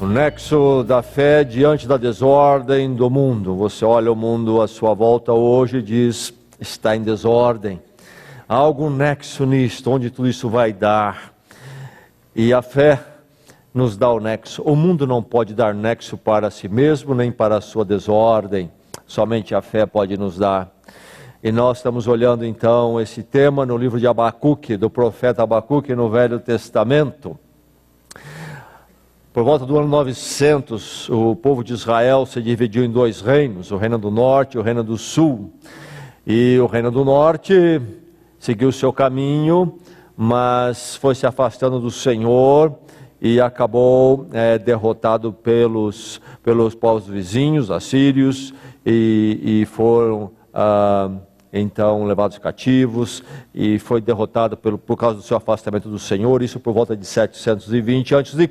O nexo da fé diante da desordem do mundo. Você olha o mundo à sua volta hoje e diz, está em desordem. Há algum nexo nisto, onde tudo isso vai dar. E a fé nos dá o nexo. O mundo não pode dar nexo para si mesmo, nem para a sua desordem. Somente a fé pode nos dar. E nós estamos olhando então esse tema no livro de Abacuque, do profeta Abacuque no Velho Testamento. Por volta do ano 900, o povo de Israel se dividiu em dois reinos, o reino do norte e o reino do sul. E o reino do norte seguiu o seu caminho, mas foi se afastando do Senhor e acabou derrotado pelos povos vizinhos, assírios, e foram então levados cativos, e foi derrotado por causa do seu afastamento do Senhor, isso por volta de 720 a.C.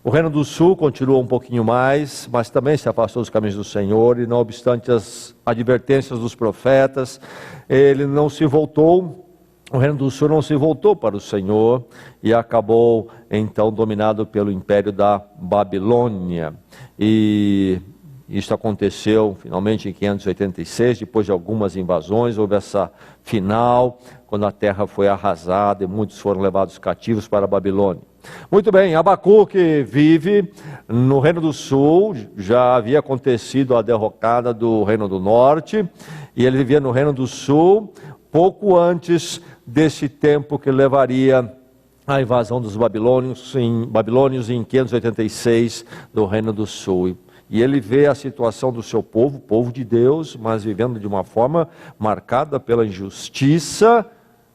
O reino do sul continuou um pouquinho mais, mas também se afastou dos caminhos do Senhor, e não obstante as advertências dos profetas, ele não se voltou, o reino do sul não se voltou para o Senhor, e acabou então dominado pelo império da Babilônia. E isso aconteceu finalmente em 586, depois de algumas invasões, houve essa final, quando a terra foi arrasada e muitos foram levados cativos para a Babilônia. Muito bem, Abacuque vive no Reino do Sul, já havia acontecido a derrocada do Reino do Norte, e ele vivia no Reino do Sul, pouco antes desse tempo que levaria a invasão dos babilônios em 586 do Reino do Sul. E ele vê a situação do seu povo, povo de Deus, mas vivendo de uma forma marcada pela injustiça,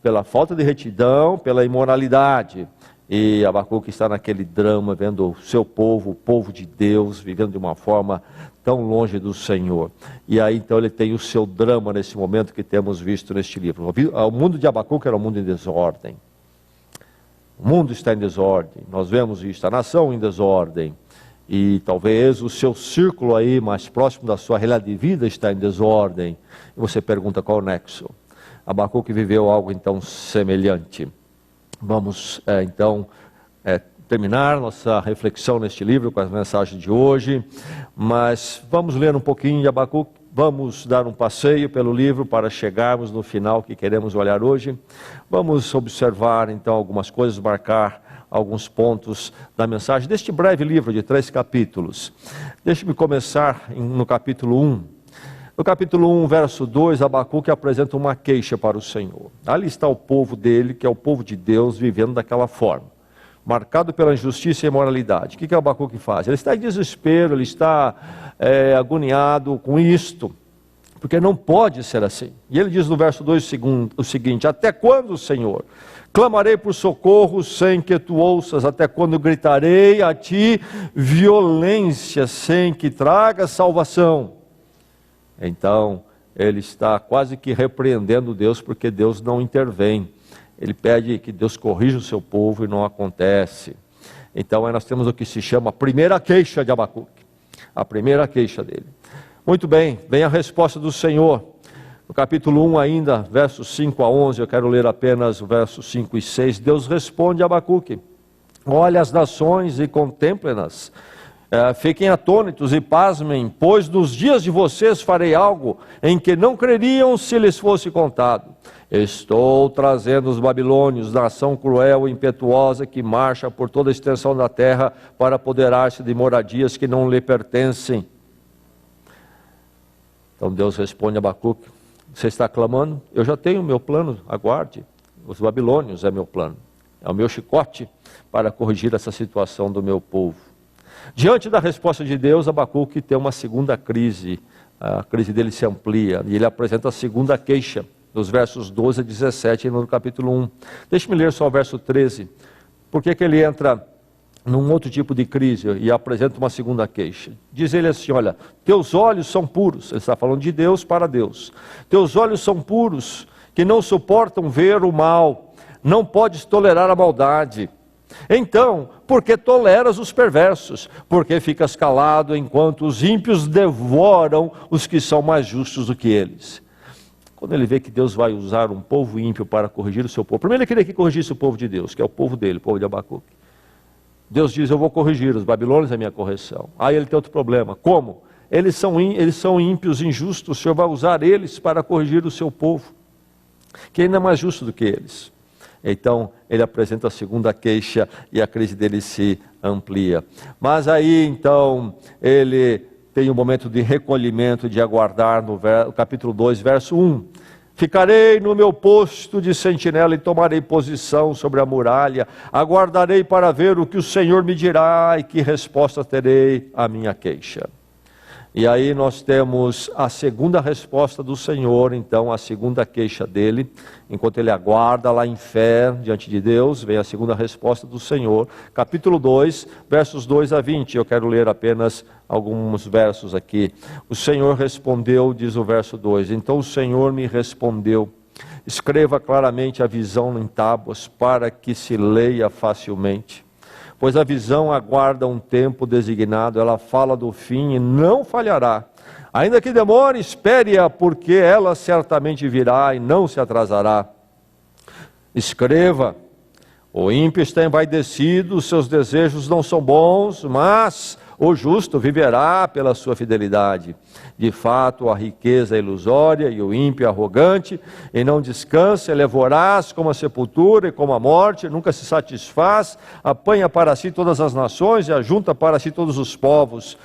pela falta de retidão, pela imoralidade. E Abacuque está naquele drama, vendo o seu povo, o povo de Deus, vivendo de uma forma tão longe do Senhor. E aí então ele tem o seu drama nesse momento que temos visto neste livro. O mundo de Abacuque era um mundo em desordem. O mundo está em desordem, nós vemos isso, a nação em desordem. E talvez o seu círculo aí mais próximo da sua realidade de vida está em desordem. E você pergunta qual é o nexo. Abacuque viveu algo então semelhante. Vamos então terminar nossa reflexão neste livro com as mensagens de hoje, mas vamos ler um pouquinho de Abacuque, vamos dar um passeio pelo livro para chegarmos no final que queremos olhar hoje. Vamos observar então algumas coisas, marcar alguns pontos da mensagem deste breve livro de 3 capítulos. Deixe-me começar no capítulo 1. No capítulo 1, verso 2, Abacuque apresenta uma queixa para o Senhor. Ali está o povo dele, que é o povo de Deus, vivendo daquela forma, marcado pela injustiça e imoralidade. O que Abacuque faz? Ele está em desespero, ele está agoniado com isto, porque não pode ser assim. E ele diz no verso 2 o seguinte: até quando, Senhor, clamarei por socorro sem que tu ouças? Até quando gritarei a ti violência sem que traga salvação? Então, ele está quase que repreendendo Deus, porque Deus não intervém. Ele pede que Deus corrija o seu povo e não acontece. Então, aí nós temos o que se chama a primeira queixa de Abacuque. A primeira queixa dele. Muito bem, vem a resposta do Senhor. No capítulo 1 ainda, versos 5 a 11, eu quero ler apenas os versos 5 e 6. Deus responde a Abacuque: olha as nações e contemplem-nas. Fiquem atônitos e pasmem, pois nos dias de vocês farei algo em que não creriam se lhes fosse contado. Estou trazendo os babilônios, nação cruel e impetuosa que marcha por toda a extensão da terra para apoderar-se de moradias que não lhe pertencem. Então Deus responde a Abacuque: você está clamando? Eu já tenho o meu plano, aguarde. Os babilônios é meu plano, é o meu chicote para corrigir essa situação do meu povo. Diante da resposta de Deus, Abacuque tem uma segunda crise. A crise dele se amplia e ele apresenta a segunda queixa, dos versos 12 a 17 no capítulo 1. Deixe-me ler só o verso 13. Por que ele entra num outro tipo de crise e apresenta uma segunda queixa? Diz ele assim: olha, teus olhos são puros. Ele está falando de Deus para Deus. Teus olhos são puros, que não suportam ver o mal. Não podes tolerar a maldade. Então, por que toleras os perversos? Porque ficas calado enquanto os ímpios devoram os que são mais justos do que eles. Quando ele vê que Deus vai usar um povo ímpio para corrigir o seu povo, primeiro ele queria que corrigisse o povo de Deus, que é o povo dele, o povo de Abacuque. Deus diz, eu vou corrigir, os babilônios é a minha correção. Aí ele tem outro problema, como? Eles são ímpios, injustos, o Senhor vai usar eles para corrigir o seu povo, que ainda é mais justo do que eles. Então ele apresenta a segunda queixa e a crise dele se amplia. Mas aí então ele tem um momento de recolhimento, de aguardar no capítulo 2, verso 1. Ficarei no meu posto de sentinela e tomarei posição sobre a muralha. Aguardarei para ver o que o Senhor me dirá e que resposta terei à minha queixa. E aí nós temos a segunda resposta do Senhor, então a segunda queixa dele, enquanto ele aguarda lá em fé diante de Deus, vem a segunda resposta do Senhor, capítulo 2, versos 2 a 20, eu quero ler apenas alguns versos aqui. O Senhor respondeu, diz o verso 2, então o Senhor me respondeu, escreva claramente a visão em tábuas, para que se leia facilmente. Pois a visão aguarda um tempo designado, ela fala do fim e não falhará. Ainda que demore, espere-a, porque ela certamente virá e não se atrasará. Escreva, o ímpio está envaidecido, seus desejos não são bons, mas o justo viverá pela sua fidelidade. De fato, a riqueza é ilusória e o ímpio é arrogante, e não descansa, ele é voraz como a sepultura e como a morte, nunca se satisfaz, apanha para si todas as nações e ajunta para si todos os povos.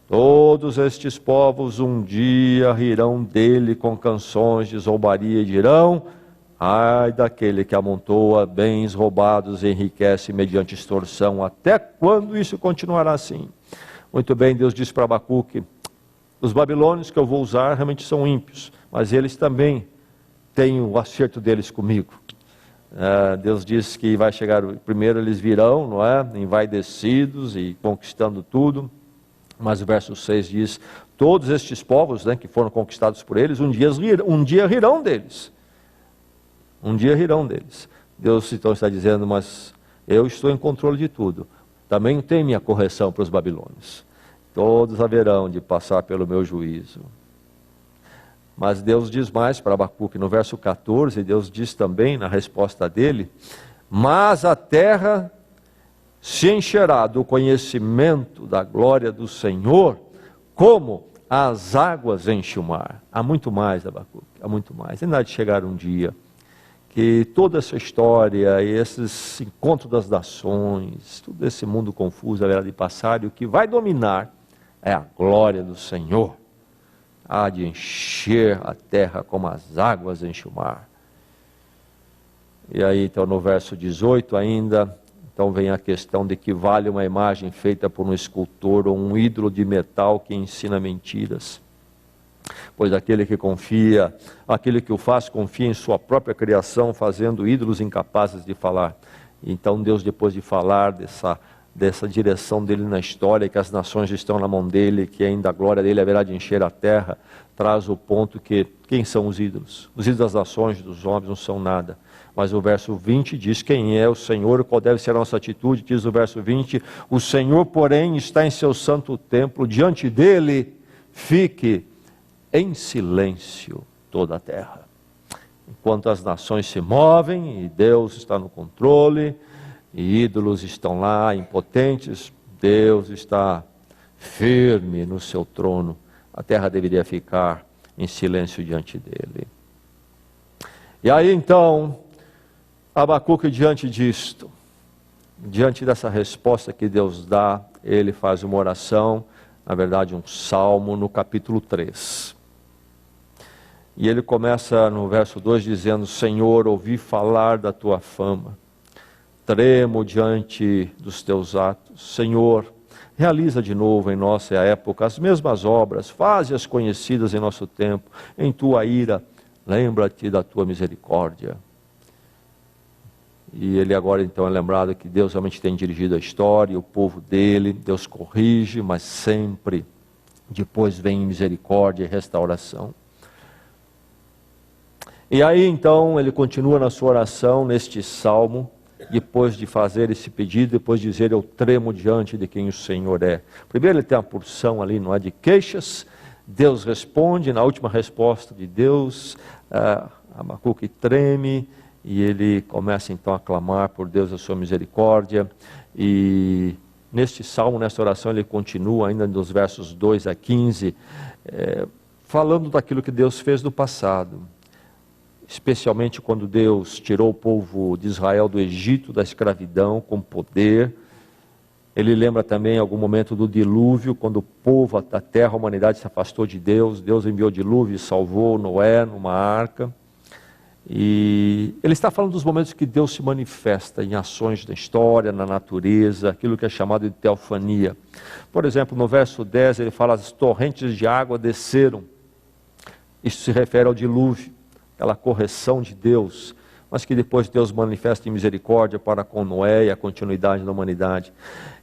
Todos estes povos um dia rirão dele com canções de zombaria e dirão, ai daquele que amontoa bens roubados e enriquece mediante extorsão, até quando isso continuará assim? Muito bem, Deus diz para Abacuque, os babilônios que eu vou usar realmente são ímpios, mas eles também têm o acerto deles comigo. Deus diz que vai chegar, primeiro eles virão, não é? Envaidecidos e conquistando tudo, mas o verso 6 diz, todos estes povos, né, que foram conquistados por eles, um dia rirão deles. Um dia rirão deles. Deus então está dizendo, mas eu estou em controle de tudo. Também tem minha correção para os babilônios. Todos haverão de passar pelo meu juízo. Mas Deus diz mais para Abacuque, no verso 14, Deus diz também na resposta dele, mas a terra se encherá do conhecimento da glória do Senhor, como as águas enchem o mar. Há muito mais, Abacuque, há muito mais. Ainda há de chegar um dia que toda essa história e esses encontros das nações, todo esse mundo confuso haverá de passar, e o que vai dominar é a glória do Senhor. Há de encher a terra como as águas enchem o mar. E aí então no verso 18 ainda, então vem a questão de que vale uma imagem feita por um escultor ou um ídolo de metal que ensina mentiras. Pois aquele que o faz, confia em sua própria criação, fazendo ídolos incapazes de falar. Então Deus, depois de falar dessa direção dele na história, que as nações estão na mão dele, que ainda a glória dele haverá de encher a terra, traz o ponto que, quem são os ídolos? Os ídolos das nações, dos homens, não são nada. Mas o verso 20 diz quem é o Senhor, qual deve ser a nossa atitude, diz o verso 20, o Senhor, porém, está em seu santo templo, diante dele fique em silêncio toda a terra. Enquanto as nações se movem e Deus está no controle, e ídolos estão lá impotentes, Deus está firme no seu trono. A terra deveria ficar em silêncio diante dele. E aí então, Abacuque diante disto, diante dessa resposta que Deus dá, ele faz uma oração, na verdade um salmo no capítulo 3. E ele começa no verso 2 dizendo, Senhor, ouvi falar da tua fama, tremo diante dos teus atos. Senhor, realiza de novo em nossa época as mesmas obras, faze-as conhecidas em nosso tempo. Em tua ira, lembra-te da tua misericórdia. E ele agora então é lembrado que Deus realmente tem dirigido a história, o povo dele, Deus corrige, mas sempre depois vem misericórdia e restauração. E aí então ele continua na sua oração, neste salmo, depois de fazer esse pedido, depois de dizer, eu tremo diante de quem o Senhor é. Primeiro ele tem uma porção ali, não é, de queixas, Deus responde, na última resposta de Deus, Abacuque treme, e ele começa então a clamar por Deus a sua misericórdia, E neste salmo, nesta oração, ele continua ainda dos versos 2 a 15, falando daquilo que Deus fez no passado, especialmente quando Deus tirou o povo de Israel do Egito, da escravidão, com poder. Ele lembra também algum momento do dilúvio, quando o povo da terra, a humanidade se afastou de Deus. Deus enviou dilúvio e salvou Noé numa arca. E ele está falando dos momentos que Deus se manifesta em ações da história, na natureza, aquilo que é chamado de teofania. Por exemplo, no verso 10 ele fala: as torrentes de água desceram. Isso se refere ao dilúvio, aquela correção de Deus, mas que depois Deus manifesta em misericórdia para com Noé e a continuidade da humanidade.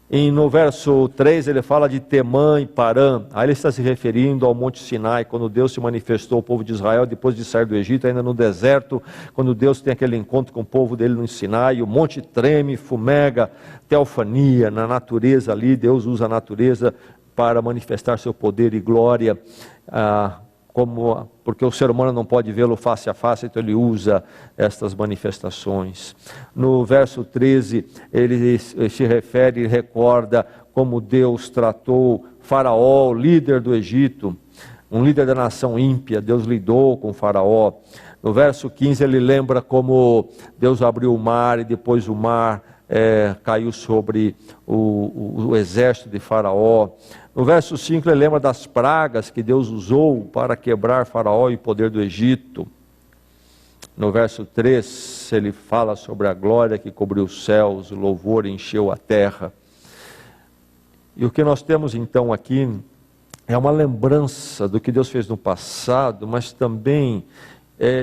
E no verso 3 ele fala de Temã e Parã. Aí ele está se referindo ao Monte Sinai, quando Deus se manifestou ao povo de Israel depois de sair do Egito, ainda no deserto, quando Deus tem aquele encontro com o povo dele no Sinai, o monte treme, fumega, teofania, na natureza ali, Deus usa a natureza para manifestar seu poder e glória, porque o ser humano não pode vê-lo face a face, então ele usa estas manifestações. No verso 13, ele se refere e recorda como Deus tratou Faraó, o líder do Egito, um líder da nação ímpia. Deus lidou com Faraó. No verso 15, ele lembra como Deus abriu o mar e depois o mar caiu sobre o exército de Faraó. No verso 5 ele lembra das pragas que Deus usou para quebrar Faraó e o poder do Egito. No verso 3 ele fala sobre a glória que cobriu os céus, o louvor encheu a terra. E o que nós temos então aqui é uma lembrança do que Deus fez no passado, mas também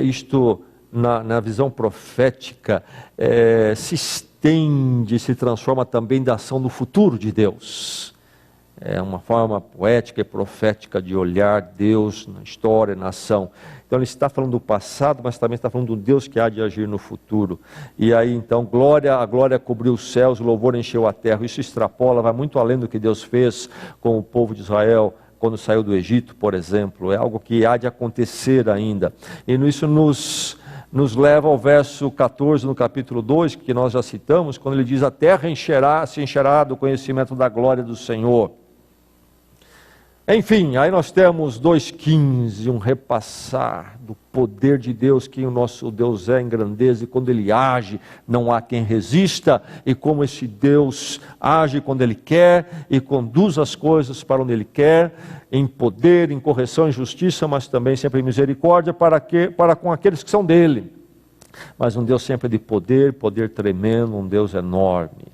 isto na visão profética se estende, se transforma também da ação do futuro de Deus. É uma forma poética e profética de olhar Deus na história, na ação. Então ele está falando do passado, mas também está falando do Deus que há de agir no futuro. E aí então, a glória cobriu os céus, o louvor encheu a terra. Isso extrapola, vai muito além do que Deus fez com o povo de Israel quando saiu do Egito, por exemplo. É algo que há de acontecer ainda. E isso nos leva ao verso 14 no capítulo 2, que nós já citamos, quando ele diz: a terra se encherá do conhecimento da glória do Senhor. Enfim, aí nós temos 2,15, um repassar do poder de Deus, quem o nosso Deus é em grandeza, e quando Ele age, não há quem resista, e como esse Deus age quando Ele quer, e conduz as coisas para onde Ele quer, em poder, em correção, em justiça, mas também sempre em misericórdia, para com aqueles que são dEle. Mas um Deus sempre de poder, poder tremendo, um Deus enorme.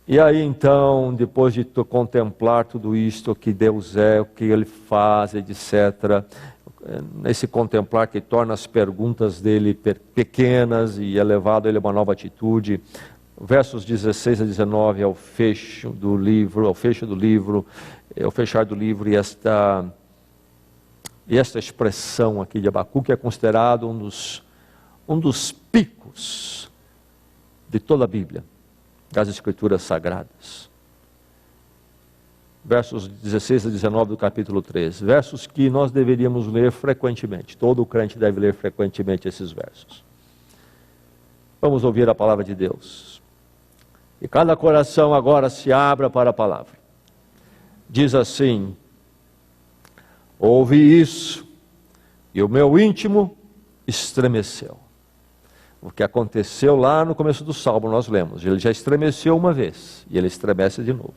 E aí então, depois de contemplar tudo isto, o que Deus é, o que Ele faz, etc., nesse contemplar que torna as perguntas dele pequenas e é levado a ele uma nova atitude, versos 16 a 19 é o fecho do livro, é o fechar do livro, e esta expressão aqui de Abacuque é considerado um dos picos de toda a Bíblia, das Escrituras Sagradas. Versos 16 a 19 do capítulo 3, versos que nós deveríamos ler frequentemente. Todo crente deve ler frequentemente esses versos. Vamos ouvir a palavra de Deus. E cada coração agora se abra para a palavra. Diz assim: ouvi isso, e o meu íntimo estremeceu. O que aconteceu lá no começo do Salmo, nós lemos. Ele já estremeceu uma vez, e ele estremece de novo.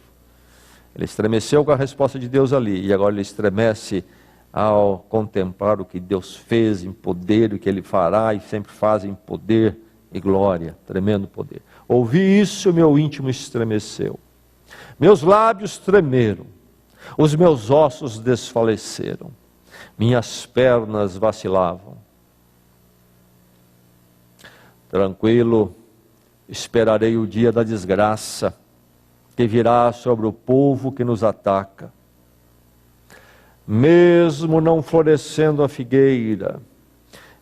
Ele estremeceu com a resposta de Deus ali, e agora ele estremece ao contemplar o que Deus fez em poder, o que Ele fará e sempre faz em poder e glória, tremendo poder. Ouvi isso, meu íntimo estremeceu. Meus lábios tremeram, os meus ossos desfaleceram, minhas pernas vacilavam. Tranquilo, esperarei o dia da desgraça, que virá sobre o povo que nos ataca. Mesmo não florescendo a figueira,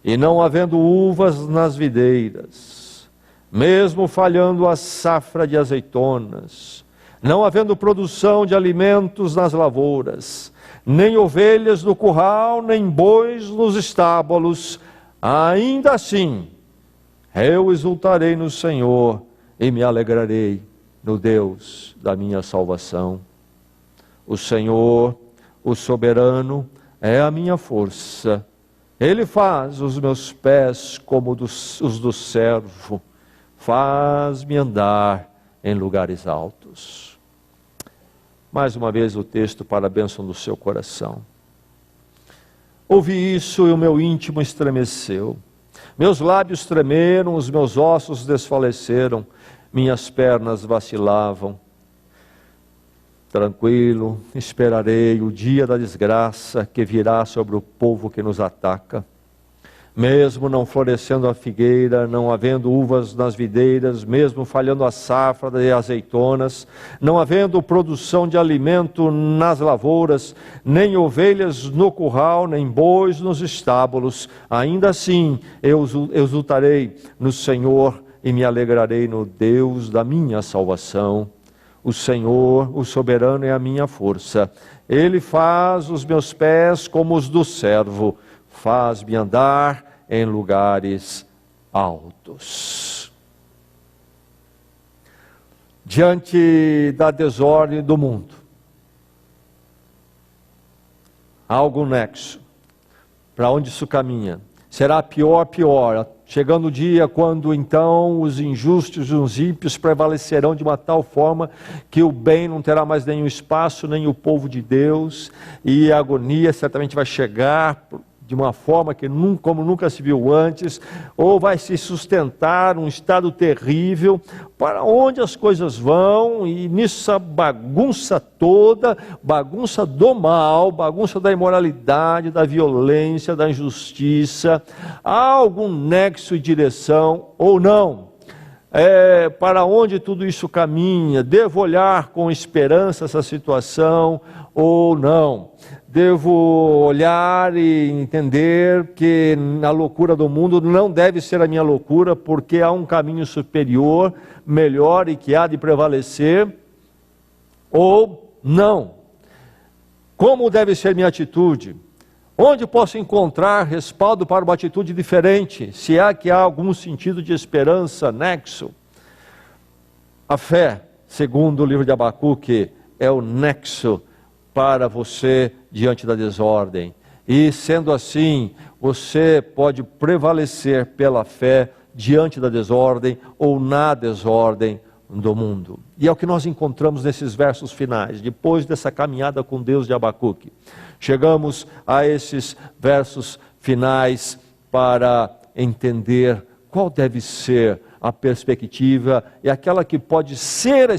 e não havendo uvas nas videiras, mesmo falhando a safra de azeitonas, não havendo produção de alimentos nas lavouras, nem ovelhas no curral, nem bois nos estábulos, ainda assim eu exultarei no Senhor e me alegrarei. no Deus da minha salvação. O Senhor, o soberano, é a minha força. Ele faz os meus pés como os do servo, faz-me andar em lugares altos. Mais uma vez o texto para a bênção do seu coração. Ouvi isso e o meu íntimo estremeceu. Meus lábios tremeram, os meus ossos desfaleceram, minhas pernas vacilavam. Tranquilo, esperarei o dia da desgraça que virá sobre o povo que nos ataca. Mesmo não florescendo a figueira, não havendo uvas nas videiras, mesmo falhando a safra de azeitonas, não havendo produção de alimento nas lavouras, nem ovelhas no curral, nem bois nos estábulos, ainda assim eu exultarei no Senhor e me alegrarei no Deus da minha salvação. O Senhor, o soberano, é a minha força. Ele faz os meus pés como os do servo, faz-me andar em lugares altos. Diante da desordem do mundo, há algum nexo. Para onde isso caminha? Será pior. Chegando o dia quando então os injustos e os ímpios prevalecerão de uma tal forma que o bem não terá mais nenhum espaço, nem o povo de Deus, e a agonia certamente vai chegar de uma forma que como nunca se viu antes, ou vai se sustentar um estado terrível. Para onde as coisas vão? E nessa bagunça toda, bagunça do mal, bagunça da imoralidade, da violência, da injustiça, há algum nexo e direção ou não? Para onde tudo isso caminha? Devo olhar com esperança essa situação ou não? Devo olhar e entender que a loucura do mundo não deve ser a minha loucura, porque há um caminho superior, melhor e que há de prevalecer, ou não? Como deve ser minha atitude? Onde posso encontrar respaldo para uma atitude diferente, se é que há algum sentido de esperança, nexo? A fé, segundo o livro de Abacuque, é o nexo para você diante da desordem. E sendo assim, você pode prevalecer pela fé diante da desordem ou na desordem do mundo. E é o que nós encontramos nesses versos finais, depois dessa caminhada com Deus de Abacuque. Chegamos a esses versos finais para entender qual deve ser a perspectiva, e aquela que pode ser a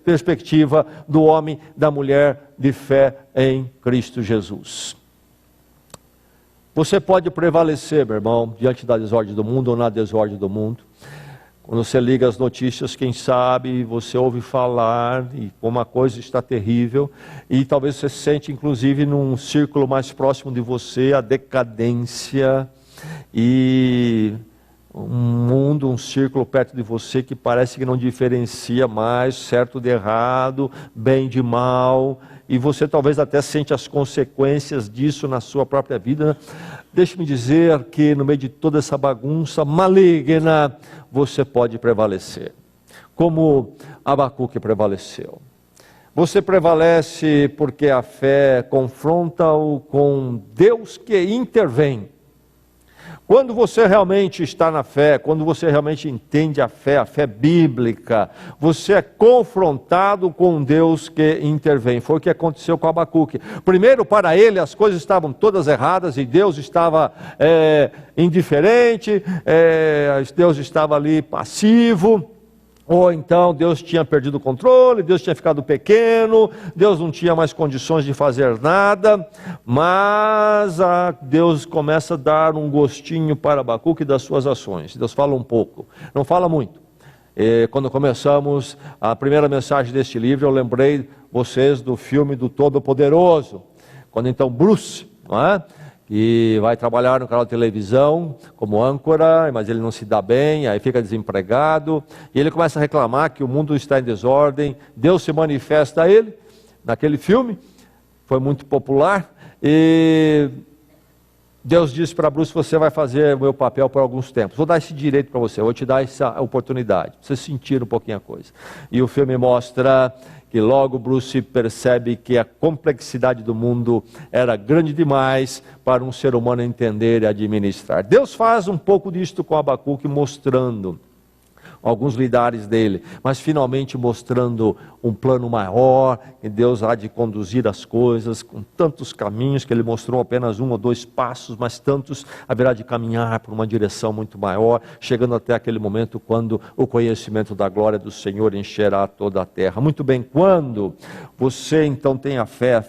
perspectiva do homem, da mulher de fé em Cristo Jesus. Você pode prevalecer, meu irmão, diante da desordem do mundo ou na desordem do mundo. Quando você liga as notícias, quem sabe, você ouve falar e uma coisa está terrível, e talvez você sente, inclusive, num círculo mais próximo de você, a decadência e um mundo, um círculo perto de você que parece que não diferencia mais certo de errado, bem de mal, e você talvez até sente as consequências disso na sua própria vida. Deixe-me dizer que no meio de toda essa bagunça maligna, você pode prevalecer, como Abacuque prevaleceu. Você prevalece porque a fé confronta-o com Deus que intervém. Quando você realmente está na fé, quando você realmente entende a fé bíblica, você é confrontado com Deus que intervém. Foi o que aconteceu com Abacuque. Primeiro, para ele, as coisas estavam todas erradas e Deus estava indiferente, Deus estava ali passivo. Ou então Deus tinha perdido o controle, Deus tinha ficado pequeno, Deus não tinha mais condições de fazer nada, mas Deus começa a dar um gostinho para Abacuque das suas ações. Deus fala um pouco, não fala muito. Quando começamos a primeira mensagem deste livro, eu lembrei vocês do filme do Todo-Poderoso, quando então Bruce, não é? E vai trabalhar no canal de televisão como âncora, mas ele não se dá bem, aí fica desempregado, e ele começa a reclamar que o mundo está em desordem. Deus se manifesta a ele, naquele filme, foi muito popular, e Deus disse para Bruce: você vai fazer o meu papel por alguns tempos. Vou dar esse direito para você, vou te dar essa oportunidade, para você sentir um pouquinho a coisa. E o filme mostra que logo Bruce percebe que a complexidade do mundo era grande demais para um ser humano entender e administrar. Deus faz um pouco disto com Abacuque, mostrando alguns lidares dele, mas finalmente mostrando um plano maior, que Deus há de conduzir as coisas com tantos caminhos, que ele mostrou apenas 1 ou 2 passos, mas tantos haverá de caminhar por uma direção muito maior, chegando até aquele momento quando o conhecimento da glória do Senhor encherá toda a terra. Muito bem, quando você então tem a fé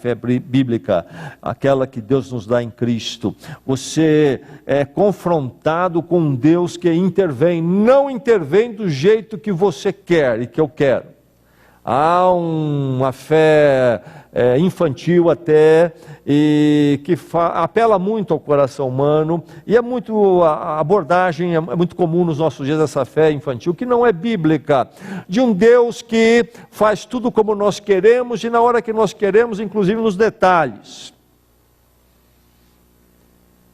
bíblica, aquela que Deus nos dá em Cristo, você é confrontado com um Deus que intervém, não intervém do jeito que você quer e que eu quero. Há uma fé infantil até, e que apela muito ao coração humano, e a abordagem é muito comum nos nossos dias, essa fé infantil, que não é bíblica, de um Deus que faz tudo como nós queremos, e na hora que nós queremos, inclusive nos detalhes.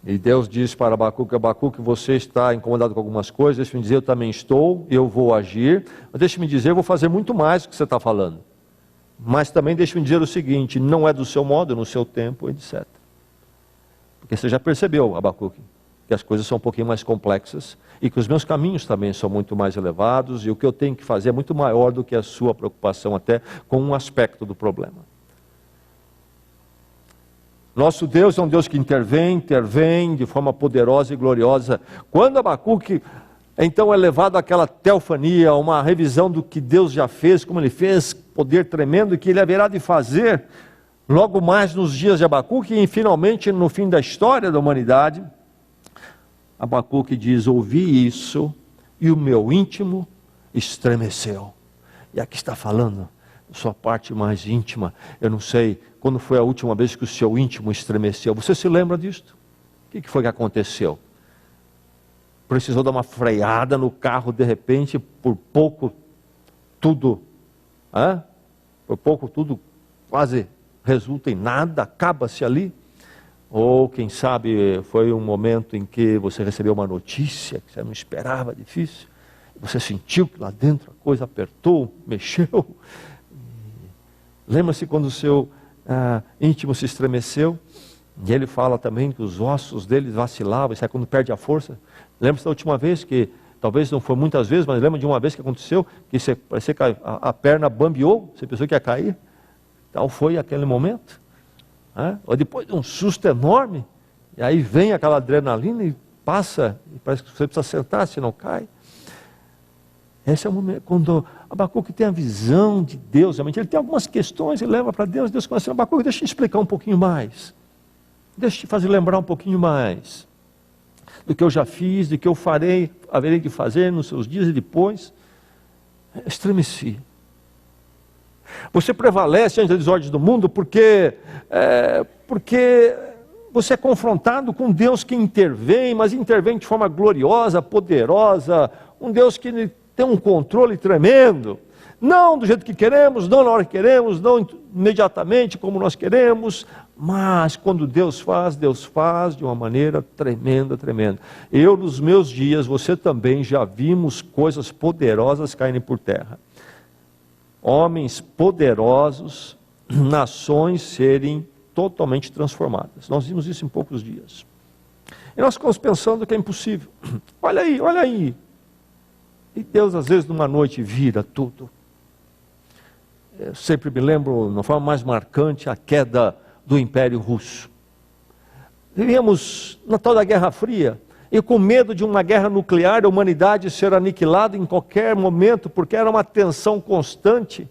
E Deus diz para Abacuque: Abacuque, você está incomodado com algumas coisas, deixa-me dizer, eu também estou, eu vou agir, mas deixa-me dizer, eu vou fazer muito mais do que você está falando. Mas também deixa-me dizer o seguinte: não é do seu modo, no seu tempo, etc. Porque você já percebeu, Abacuque, que as coisas são um pouquinho mais complexas, e que os meus caminhos também são muito mais elevados, e o que eu tenho que fazer é muito maior do que a sua preocupação até com um aspecto do problema. Nosso Deus é um Deus que intervém de forma poderosa e gloriosa. Quando Abacuque então é levado àquela teofania, uma revisão do que Deus já fez, como ele fez, poder tremendo, que ele haverá de fazer logo mais nos dias de Abacuque, e finalmente no fim da história da humanidade, Abacuque diz: ouvi isso e o meu íntimo estremeceu. E aqui está falando sua parte mais íntima. Eu não sei quando foi a última vez que o seu íntimo estremeceu. Você se lembra disto? O que foi que aconteceu? Precisou dar uma freada no carro, de repente, por pouco tudo quase resulta em nada, acaba-se ali. Ou quem sabe foi um momento em que você recebeu uma notícia que você não esperava, difícil, você sentiu que lá dentro a coisa apertou, mexeu. Lembra-se quando o seu íntimo se estremeceu? E ele fala também que os ossos dele vacilavam, isso é quando perde a força. Lembra-se da última vez, que talvez não foi muitas vezes, mas lembra de uma vez que aconteceu, que você, parecia que a perna bambeou, você pensou que ia cair? Tal foi aquele momento. Ou depois de um susto enorme, e aí vem aquela adrenalina e passa, e parece que você precisa sentar, se não cai. Esse é o momento, quando Abacuque tem a visão de Deus, realmente ele tem algumas questões, ele leva para Deus, Deus começa a dizer: Abacuque, deixa eu te explicar um pouquinho mais, deixa eu te fazer lembrar um pouquinho mais do que eu já fiz, do que eu haverei de fazer nos seus dias e depois. Estremeci. Você prevalece diante das desordens do mundo porque você é confrontado com Deus que intervém, mas intervém de forma gloriosa, poderosa, um Deus que tem um controle tremendo, não do jeito que queremos, não na hora que queremos, não imediatamente como nós queremos, mas quando Deus faz de uma maneira tremenda, tremenda. Eu, nos meus dias, você também já vimos coisas poderosas caírem por terra. Homens poderosos, nações serem totalmente transformadas. Nós vimos isso em poucos dias. E nós ficamos pensando que é impossível. Olha aí. E Deus, às vezes, numa noite, vira tudo. Eu sempre me lembro, de uma forma mais marcante, a queda do Império Russo. Vivíamos na tal da Guerra Fria, e com medo de uma guerra nuclear, a humanidade ser aniquilada em qualquer momento, porque era uma tensão constante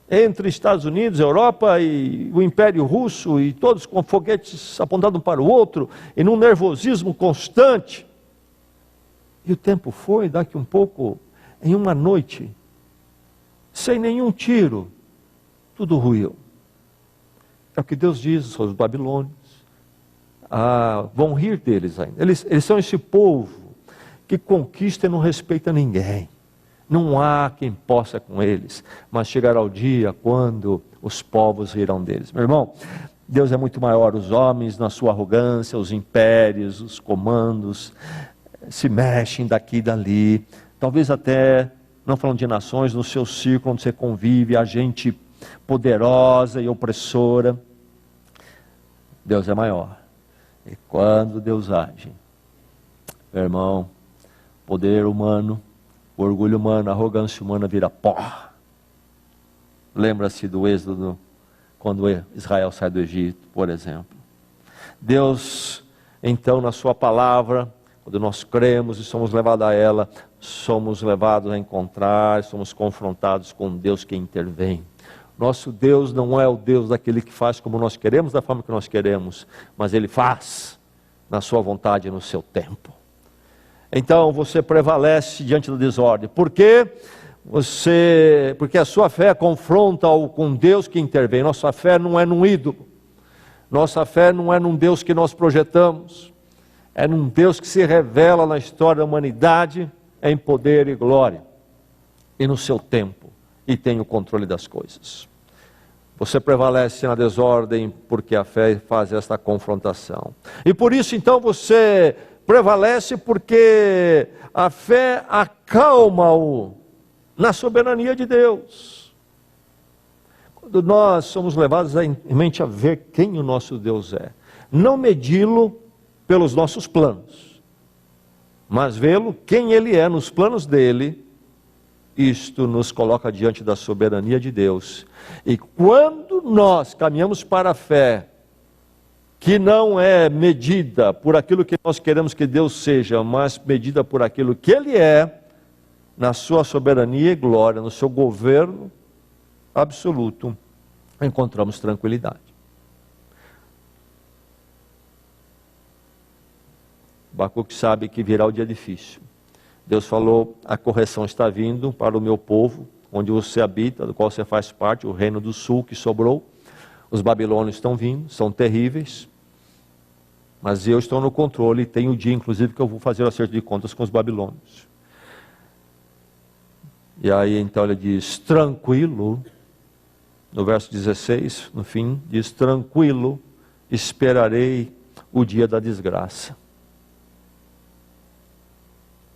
entre Estados Unidos, Europa e o Império Russo, e todos com foguetes apontados um para o outro, e num nervosismo constante. E o tempo foi, daqui um pouco, em uma noite, sem nenhum tiro, tudo ruiu. É o que Deus diz sobre os babilônios. Vão rir deles ainda. Eles são esse povo que conquista e não respeita ninguém. Não há quem possa com eles, mas chegará o dia quando os povos rirão deles. Meu irmão, Deus é muito maior. Os homens, na sua arrogância, os impérios, os comandos, se mexem daqui e dali. Talvez até, não falando de nações, no seu círculo onde você convive, a gente poderosa e opressora. Deus é maior. E quando Deus age, meu irmão, poder humano, orgulho humano, arrogância humana vira pó. Lembra-se do Êxodo, quando Israel sai do Egito, por exemplo. Deus, então, na sua palavra, quando nós cremos e somos levados a ela, somos levados a encontrar, somos confrontados com Deus que intervém. Nosso Deus não é o Deus daquele que faz como nós queremos, da forma que nós queremos, mas Ele faz na sua vontade e no seu tempo. Então você prevalece diante da desordem. Por quê? Porque a sua fé confronta com Deus que intervém. Nossa fé não é num ídolo. Nossa fé não é num Deus que nós projetamos. É num Deus que se revela na história da humanidade em poder e glória. E no seu tempo. E tem o controle das coisas. Você prevalece na desordem porque a fé faz esta confrontação. E por isso então você prevalece porque a fé acalma-o na soberania de Deus. Quando nós somos levados em mente a ver quem o nosso Deus é, não medi-lo pelos nossos planos, mas vê-lo quem Ele é nos planos dEle, isto nos coloca diante da soberania de Deus. E quando nós caminhamos para a fé, que não é medida por aquilo que nós queremos que Deus seja, mas medida por aquilo que Ele é, na sua soberania e glória, no seu governo absoluto, encontramos tranquilidade. Abacuque sabe que virá o dia difícil. Deus falou, a correção está vindo para o meu povo, onde você habita, do qual você faz parte, o reino do sul que sobrou. Os babilônios estão vindo, são terríveis, mas eu estou no controle, e tem o dia inclusive que eu vou fazer o acerto de contas com os babilônios. E aí então ele diz, tranquilo, no verso 16, no fim, diz, tranquilo, esperarei o dia da desgraça.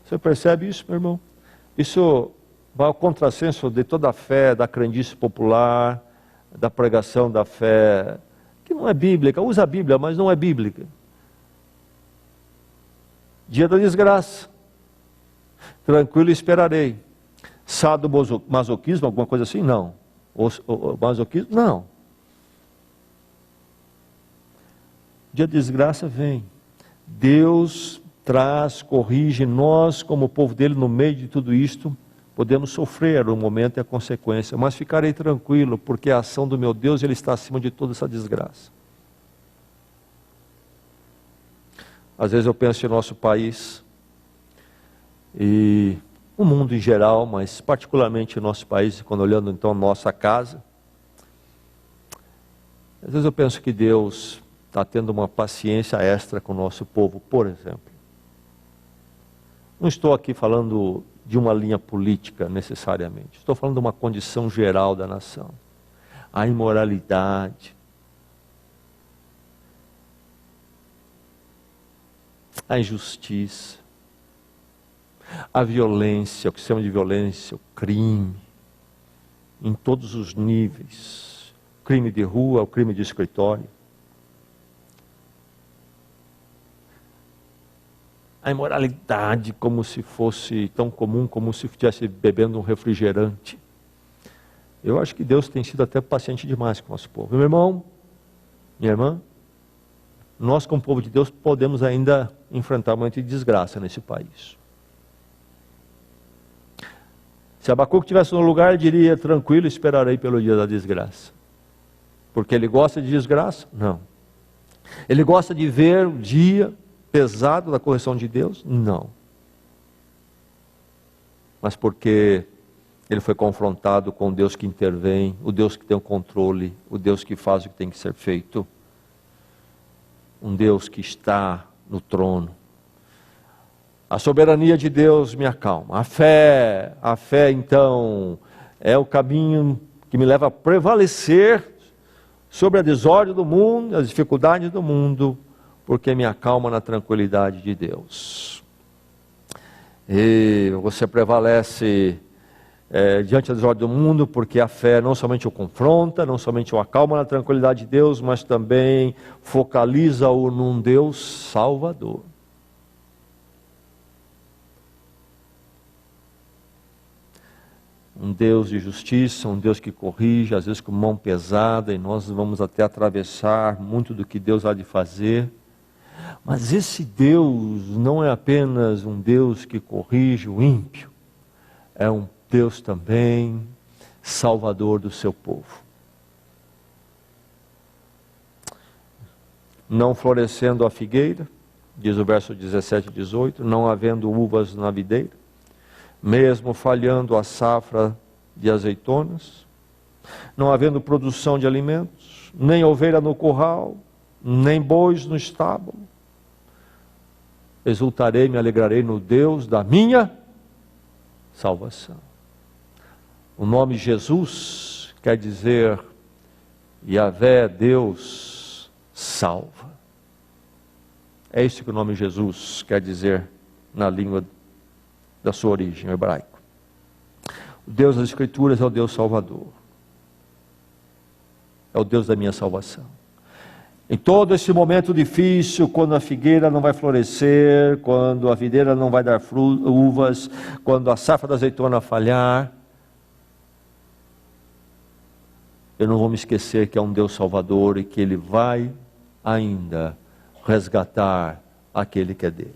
Você percebe isso, meu irmão? Isso vai ao contrassenso de toda a fé, da crendice popular, da pregação da fé, que não é bíblica, usa a Bíblia, mas não é bíblica. Dia da desgraça. Tranquilo esperarei. Sado masoquismo, alguma coisa assim? Não. O masoquismo? Não. Dia da desgraça vem. Deus traz, corrige, nós como povo dele no meio de tudo isto, podemos sofrer o momento e a consequência, mas ficarei tranquilo, porque a ação do meu Deus, Ele está acima de toda essa desgraça. Às vezes eu penso em nosso país, e o mundo em geral, mas particularmente em nosso país, quando olhando então a nossa casa, às vezes eu penso que Deus está tendo uma paciência extra com o nosso povo, por exemplo. Não estou aqui falando de uma linha política necessariamente. Estou falando de uma condição geral da nação. A imoralidade, a injustiça, a violência, o que se chama de violência, o crime, em todos os níveis. O crime de rua, o crime de escritório. A imoralidade como se fosse tão comum, como se estivesse bebendo um refrigerante. Eu acho que Deus tem sido até paciente demais com o nosso povo. Meu irmão, minha irmã, nós como povo de Deus podemos ainda enfrentar um momento de desgraça nesse país. Se Abacuque estivesse no lugar, diria, tranquilo, esperarei pelo dia da desgraça. Porque ele gosta de desgraça? Não. Ele gosta de ver o dia pesado da correção de Deus? Não. Mas porque ele foi confrontado com o Deus que intervém, o Deus que tem o controle, o Deus que faz o que tem que ser feito, um Deus que está no trono. A soberania de Deus me acalma. A fé então, é o caminho que me leva a prevalecer sobre a desordem do mundo, as dificuldades do mundo, porque me acalma na tranquilidade de Deus. E você prevalece diante da desordem do mundo, porque a fé não somente o confronta, não somente o acalma na tranquilidade de Deus, mas também focaliza-o num Deus Salvador. Um Deus de justiça, um Deus que corrige, às vezes com mão pesada, e nós vamos até atravessar muito do que Deus há de fazer. Mas esse Deus não é apenas um Deus que corrige o ímpio, é um Deus também salvador do seu povo. Não florescendo a figueira, diz o verso 17 e 18, não havendo uvas na videira, mesmo falhando a safra de azeitonas, não havendo produção de alimentos, nem ovelha no curral, nem bois no estábulo, exultarei, me alegrarei no Deus da minha salvação. O nome Jesus quer dizer Yahvé, Deus salva. É isso que o nome Jesus quer dizer na língua da sua origem, o hebraico. O Deus das Escrituras é o Deus Salvador. É o Deus da minha salvação. Em todo esse momento difícil, quando a figueira não vai florescer, quando a videira não vai dar uvas, quando a safra da azeitona falhar, eu não vou me esquecer que é um Deus Salvador e que Ele vai ainda resgatar aquele que é dele.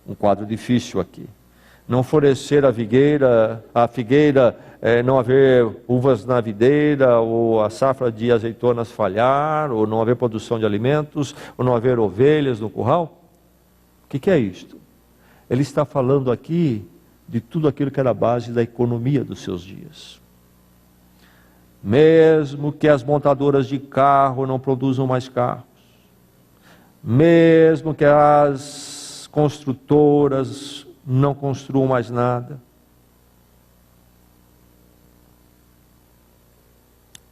Um quadro difícil aqui. Não florescer a figueira, não haver uvas na videira, ou a safra de azeitonas falhar, ou não haver produção de alimentos, ou não haver ovelhas no curral. O que é isto? Ele está falando aqui de tudo aquilo que era a base da economia dos seus dias. Mesmo que as montadoras de carro não produzam mais carros, mesmo que as construtoras não construam mais nada,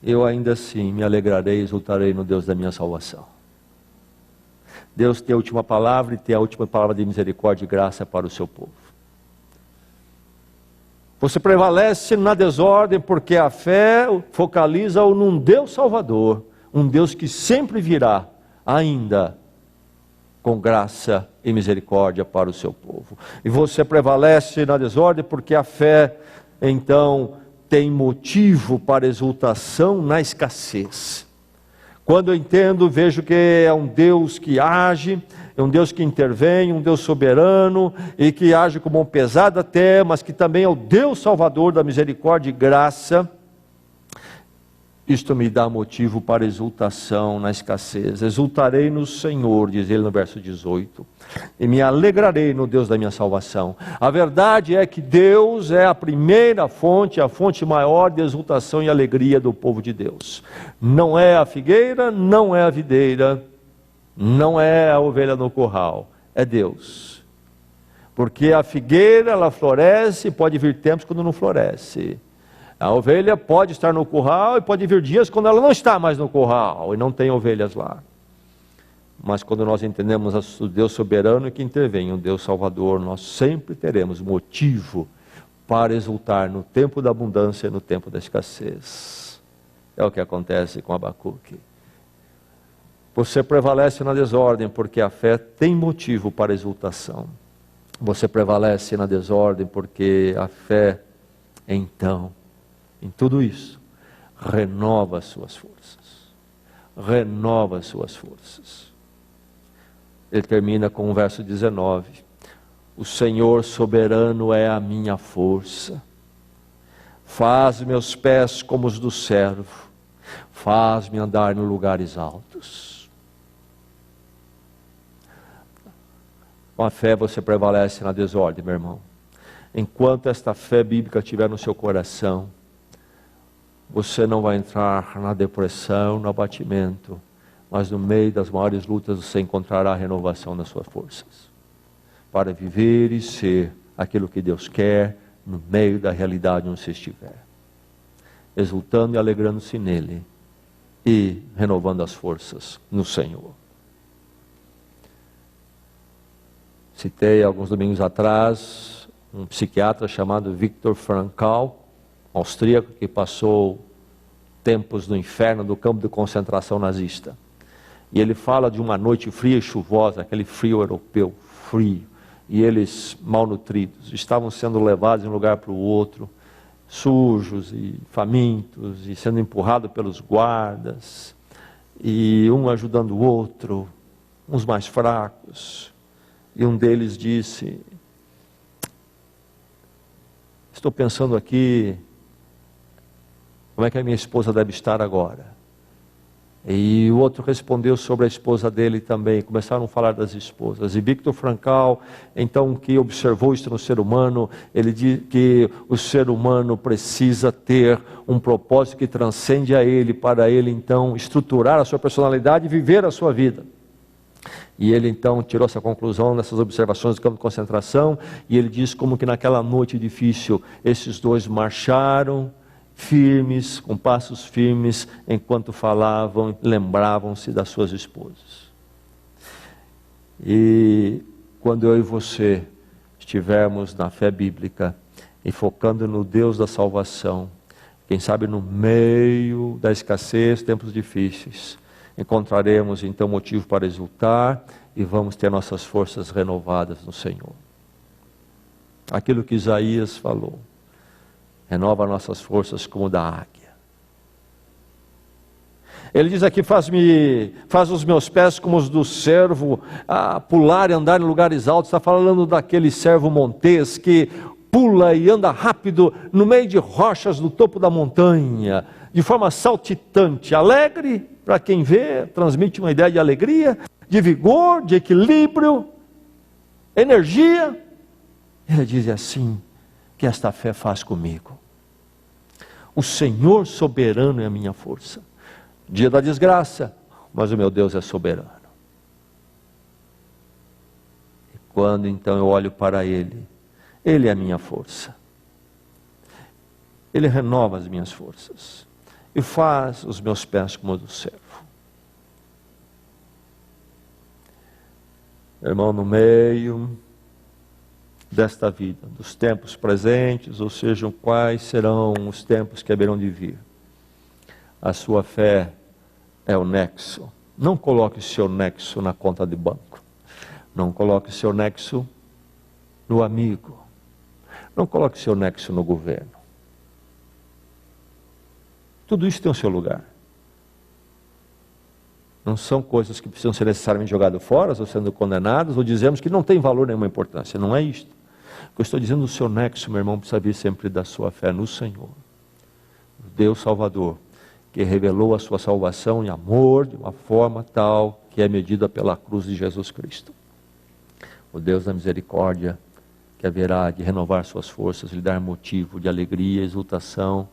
eu ainda assim me alegrarei e exultarei no Deus da minha salvação. Deus tem a última palavra e tem a última palavra de misericórdia e graça para o seu povo. Você prevalece na desordem porque a fé focaliza-o num Deus Salvador, um Deus que sempre virá ainda com graça e misericórdia para o seu povo. E você prevalece na desordem porque a fé, então, tem motivo para exultação na escassez. Quando eu entendo, vejo que é um Deus que age, é um Deus que intervém, um Deus soberano, e que age com mão pesada até, mas que também é o Deus Salvador da misericórdia e graça. Isto me dá motivo para exultação na escassez. Exultarei no Senhor, diz ele no verso 18, e me alegrarei no Deus da minha salvação. A verdade é que Deus é a primeira fonte, a fonte maior de exultação e alegria do povo de Deus. Não é a figueira, não é a videira, não é a ovelha no curral, é Deus. Porque a figueira, ela floresce, pode vir tempos quando não floresce. A ovelha pode estar no curral e pode vir dias quando ela não está mais no curral e não tem ovelhas lá. Mas quando nós entendemos o Deus soberano que intervém, o Deus Salvador, nós sempre teremos motivo para exultar no tempo da abundância e no tempo da escassez. É o que acontece com Abacuque. Você prevalece na desordem porque a fé tem motivo para exultação. Você prevalece na desordem porque a fé, então, em tudo isso, renova as suas forças. Renova as suas forças. Ele termina com o verso 19. O Senhor soberano é a minha força. Faz meus pés como os do servo. Faz-me andar em lugares altos. Com a fé você prevalece na desordem, meu irmão. Enquanto esta fé bíblica estiver no seu coração, você não vai entrar na depressão, no abatimento, mas no meio das maiores lutas você encontrará a renovação das suas forças, para viver e ser aquilo que Deus quer no meio da realidade onde você estiver, exultando e alegrando-se nele, e renovando as forças no Senhor. Citei alguns domingos atrás um psiquiatra chamado Viktor Frankl, austríaco, que passou tempos no inferno do campo de concentração nazista. E ele fala de uma noite fria e chuvosa, aquele frio europeu, frio. E eles, malnutridos, estavam sendo levados de um lugar para o outro, sujos e famintos, e sendo empurrados pelos guardas, e um ajudando o outro, uns mais fracos. E um deles disse: estou pensando aqui, como é que a minha esposa deve estar agora? E o outro respondeu sobre a esposa dele também. Começaram a falar das esposas. E Viktor Frankl, então, que observou isso no ser humano, ele diz que o ser humano precisa ter um propósito que transcende a ele, para ele então estruturar a sua personalidade e viver a sua vida. E ele então tirou essa conclusão nessas observações do campo de concentração, e ele diz como que naquela noite difícil, esses dois marcharam firmes, com passos firmes, enquanto falavam, lembravam-se das suas esposas. E quando eu e você estivermos na fé bíblica, e focando no Deus da salvação, quem sabe no meio da escassez, tempos difíceis, encontraremos então motivo para exultar e vamos ter nossas forças renovadas no Senhor. Aquilo que Isaías falou: renova nossas forças como da águia. Ele diz aqui: faz os meus pés como os do servo, a pular e andar em lugares altos. Está falando daquele servo montês que pula e anda rápido no meio de rochas no topo da montanha, de forma saltitante, alegre para quem vê, transmite uma ideia de alegria, de vigor, de equilíbrio, energia. Ele diz assim, que esta fé faz comigo. O Senhor soberano é a minha força. Dia da desgraça, mas o meu Deus é soberano. E quando então eu olho para Ele, Ele é a minha força. Ele renova as minhas forças e faz os meus pés como os do servo. Irmão, no meio desta vida, dos tempos presentes, ou sejam, quais serão os tempos que haverão de vir, a sua fé é o nexo. Não coloque o seu nexo na conta de banco, não coloque o seu nexo no amigo, não coloque o seu nexo no governo. Tudo isso tem o seu lugar. Não são coisas que precisam ser necessariamente jogadas fora, ou sendo condenadas, ou dizemos que não tem valor nenhuma importância. Não é isto. O que eu estou dizendo, o seu nexo, meu irmão, precisa vir sempre da sua fé no Senhor. O Deus Salvador, que revelou a sua salvação em amor, de uma forma tal que é medida pela cruz de Jesus Cristo. O Deus da misericórdia, que haverá de renovar suas forças, lhe dar motivo de alegria e exultação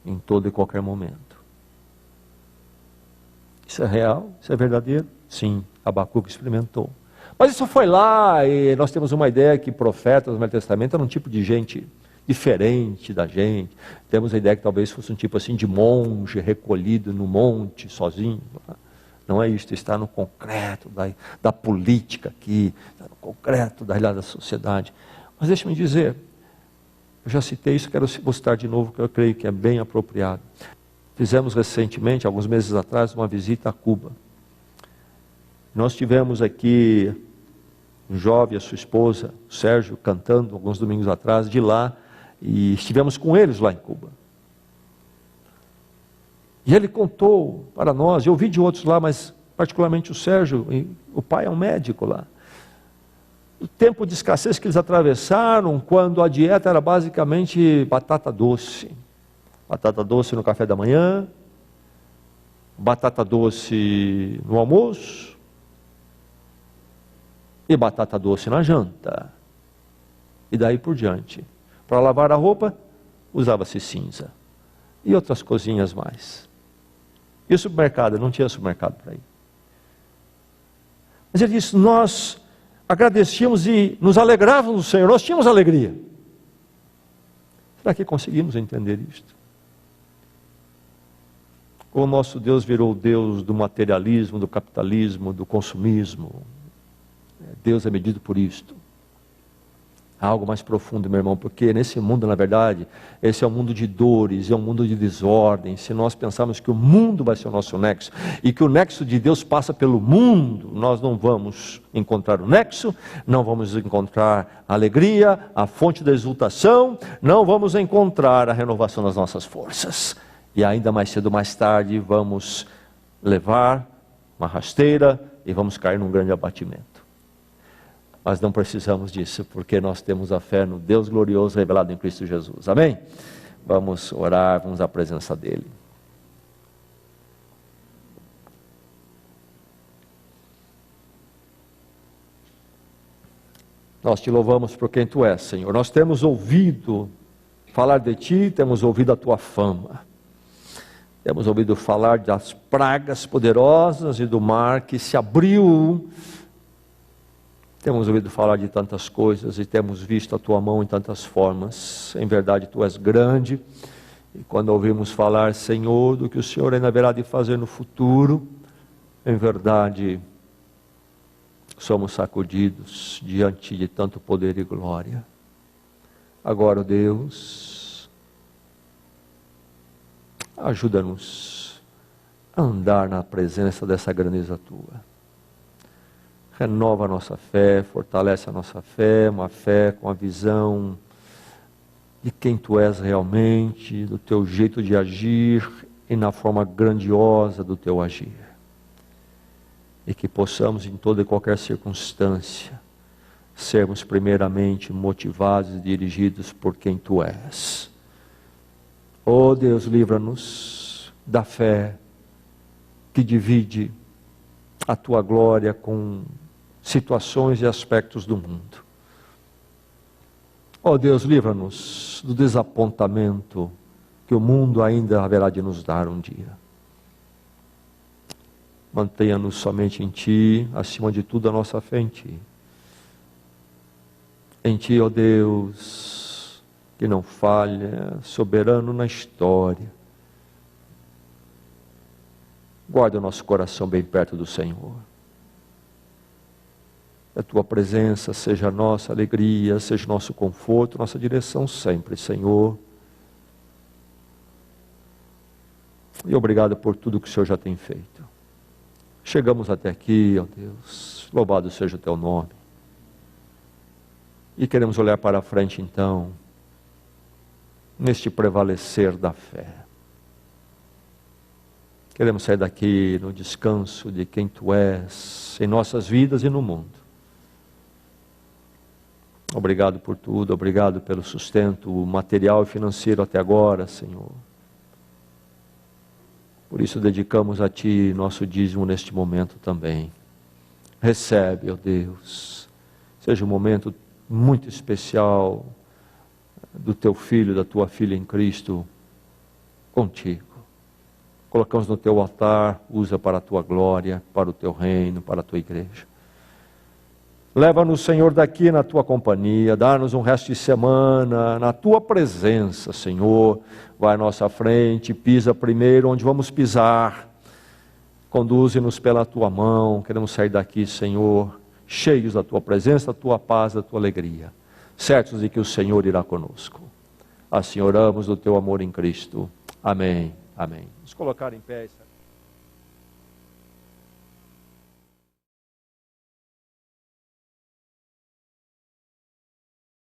em todo e qualquer momento. Isso é real? Isso é verdadeiro? Sim, Abacuque experimentou. Mas isso foi lá, e nós temos uma ideia que profetas no Velho Testamento eram um tipo de gente diferente da gente. Temos a ideia que talvez fosse um tipo assim de monge recolhido no monte, sozinho. Não é isso, está no concreto da política aqui, está no concreto da realidade da sociedade. Mas deixe-me dizer, eu já citei isso, quero citar de novo, que eu creio que é bem apropriado. Fizemos recentemente, alguns meses atrás, uma visita a Cuba. Nós tivemos aqui um jovem e a sua esposa, o Sérgio, cantando alguns domingos atrás de lá, e estivemos com eles lá em Cuba. E ele contou para nós, eu ouvi de outros lá, mas particularmente o Sérgio, o pai é um médico lá. O tempo de escassez que eles atravessaram, quando a dieta era basicamente batata doce. Batata doce no café da manhã, batata doce no almoço e batata doce na janta. E daí por diante. Para lavar a roupa, usava-se cinza. E outras coisinhas mais. E o supermercado? Não tinha supermercado para ir. Mas ele disse, nós agradecíamos e nos alegrávamos no Senhor, nós tínhamos alegria. Será que conseguimos entender isto? O nosso Deus virou o Deus do materialismo, do capitalismo, do consumismo. Deus é medido por isto. Há algo mais profundo, meu irmão, porque nesse mundo, na verdade, esse é um mundo de dores, é um mundo de desordem. Se nós pensarmos que o mundo vai ser o nosso nexo, e que o nexo de Deus passa pelo mundo, nós não vamos encontrar o nexo, não vamos encontrar a alegria, a fonte da exultação, não vamos encontrar a renovação das nossas forças. E ainda mais cedo ou mais tarde, vamos levar uma rasteira e vamos cair num grande abatimento. Mas não precisamos disso, porque nós temos a fé no Deus glorioso revelado em Cristo Jesus. Amém? Vamos orar, vamos à presença dEle. Nós te louvamos por quem Tu és, Senhor. Nós temos ouvido falar de Ti, temos ouvido a Tua fama. Temos ouvido falar das pragas poderosas e do mar que se abriu. Temos ouvido falar de tantas coisas e temos visto a Tua mão em tantas formas. Em verdade, Tu és grande. E quando ouvimos falar, Senhor, do que o Senhor ainda haverá de fazer no futuro, em verdade, somos sacudidos diante de tanto poder e glória. Agora, Deus, ajuda-nos a andar na presença dessa grandeza Tua. Renova a nossa fé, fortalece a nossa fé, uma fé com a visão de quem Tu és realmente, do Teu jeito de agir e na forma grandiosa do Teu agir. E que possamos em toda e qualquer circunstância sermos primeiramente motivados e dirigidos por quem Tu és. Oh Deus, livra-nos da fé que divide a Tua glória com situações e aspectos do mundo. Oh Deus, livra-nos do desapontamento que o mundo ainda haverá de nos dar um dia. Mantenha-nos somente em Ti, acima de tudo a nossa fé em Ti. Em Ti, ó Deus, que não falha, soberano na história. Guarda o nosso coração bem perto do Senhor. A Tua presença seja a nossa alegria, seja o nosso conforto, nossa direção sempre, Senhor. E obrigado por tudo que o Senhor já tem feito. Chegamos até aqui, ó Deus, louvado seja o Teu nome. E queremos olhar para a frente então, neste prevalecer da fé. Queremos sair daqui no descanso de quem Tu és, em nossas vidas e no mundo. Obrigado por tudo, obrigado pelo sustento material e financeiro até agora, Senhor. Por isso dedicamos a Ti nosso dízimo neste momento também. Recebe, ó Deus, seja um momento muito especial do Teu Filho, da Tua Filha em Cristo, contigo. Colocamos no Teu altar, usa para a Tua glória, para o Teu reino, para a Tua igreja. Leva-nos, Senhor, daqui na Tua companhia, dá-nos um resto de semana na Tua presença, Senhor. Vai à nossa frente, pisa primeiro onde vamos pisar. Conduze-nos pela Tua mão, queremos sair daqui, Senhor, cheios da Tua presença, da Tua paz, da Tua alegria. Certos de que o Senhor irá conosco. Assim oramos do Teu amor em Cristo. Amém. Amém. Vamos colocar em pé.